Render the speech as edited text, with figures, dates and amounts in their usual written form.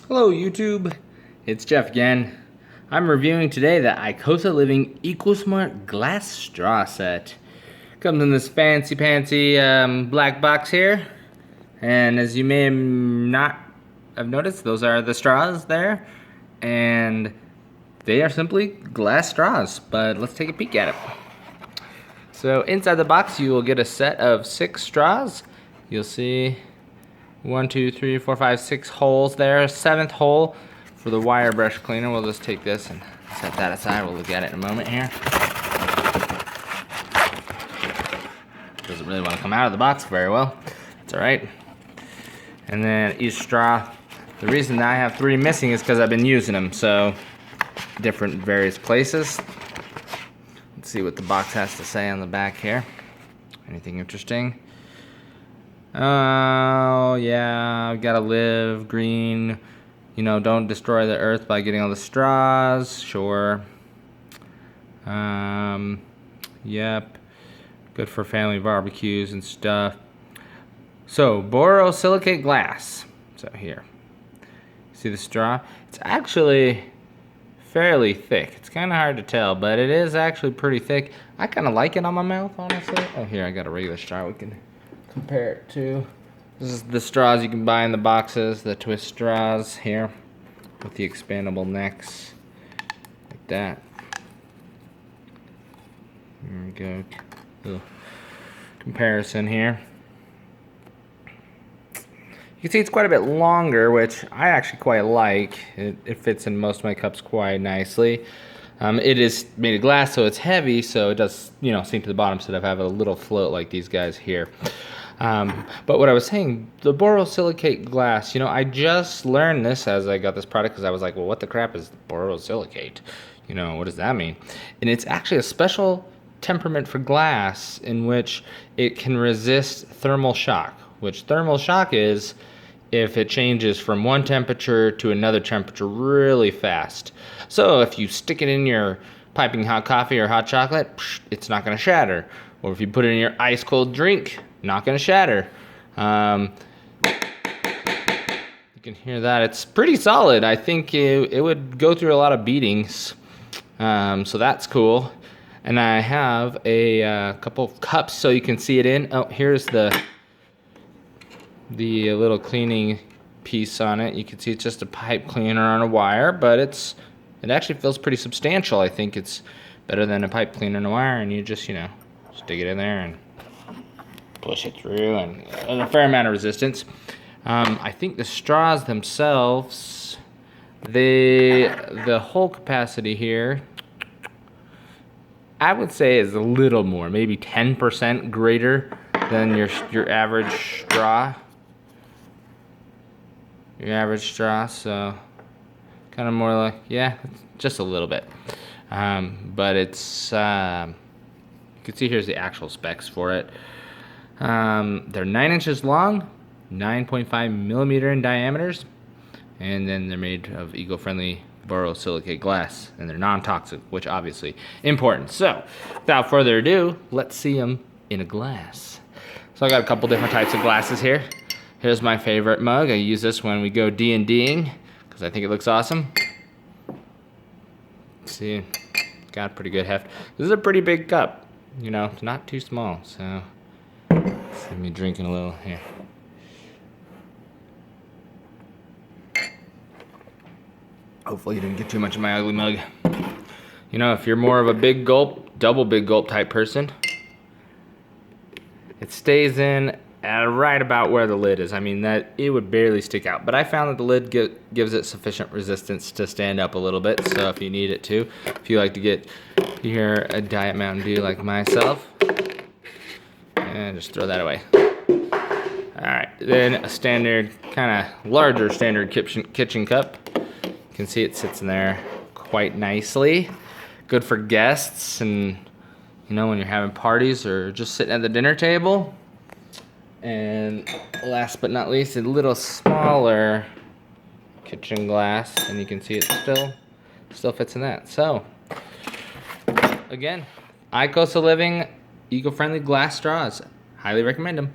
Hello YouTube, it's Jeff again. I'm reviewing today the Icosa Living EcoSmart glass straw set. Comes in this fancy pantsy black box here, and as you may not have noticed, those are the straws there, and they are simply glass straws, but let's take a peek at it. So inside the box you will get a set of 6 straws. You'll see 1, 2, 3, 4, 5, 6 holes there. 7th hole for the wire brush cleaner. We'll just take this and set that aside. We'll look at it in a moment here. Doesn't really want to come out of the box very well. It's alright. And then each straw, the reason that I have 3 missing is because I've been using them. So, different various places. Let's see what the box has to say on the back here. Anything interesting? Oh, yeah, I've gotta live, green, you know, don't destroy the earth by getting all the straws, sure. Yep, good for family barbecues and stuff. So, borosilicate glass. So here, see the straw? It's actually fairly thick. It's kind of hard to tell, but it is actually pretty thick. I kind of like it on my mouth, honestly. Oh, here, I got a regular straw we can compare it to. This is the straws you can buy in the boxes, the twist straws here with the expandable necks like that. Here we go. Little comparison here. You can see it's quite a bit longer, which I actually quite like. It fits in most of my cups quite nicely. It is made of glass, so it's heavy, so it does, you know, sink to the bottom, so that I have a little float like these guys here. But what I was saying, the borosilicate glass, you know, I just learned this as I got this product because I was like, well, what the crap is borosilicate? You know, what does that mean? And it's actually a special temperament for glass in which it can resist thermal shock, which thermal shock is if it changes from one temperature to another temperature really fast. So if you stick it in your piping hot coffee or hot chocolate, it's not going to shatter. Or if you put it in your ice cold drink, not going to shatter. You can hear that. It's pretty solid. I think it would go through a lot of beatings. So that's cool. And I have a couple of cups so you can see it in. Oh, here's the little cleaning piece on it. You can see it's just a pipe cleaner on a wire, but it actually feels pretty substantial. I think it's better than a pipe cleaner on a wire, and you just, you know, stick it in there and push it through, and a fair amount of resistance. I think the straws themselves, the hole capacity here, I would say is a little more, maybe 10% greater than your average straw. Your average straw, so kind of more like, yeah, just a little bit. But it's, you can see here's the actual specs for it. They're 9 inches long, 9.5 millimeter in diameters, and then they're made of eco-friendly borosilicate glass, and they're non-toxic, which obviously important. So, without further ado, let's see them in a glass. So I got a couple different types of glasses here. Here's my favorite mug. I use this when we go D&Ding because I think it looks awesome. See, got pretty good heft. This is a pretty big cup. You know, it's not too small, so see me drinking a little here. Hopefully you didn't get too much of my ugly mug. You know, if you're more of a big gulp, double big gulp type person, it stays in at right about where the lid is. I mean, that it would barely stick out, but I found that the lid gives it sufficient resistance to stand up a little bit. So if you need it to, if you like to get here a Diet Mountain Dew like myself, and just throw that away. All right, then a standard, kind of larger standard kitchen cup. You can see it sits in there quite nicely. Good for guests, and you know, when you're having parties or just sitting at the dinner table. And last but not least, a little smaller kitchen glass, and you can see it still fits in that. So again, Icosa Living eco-friendly glass straws. Highly recommend them.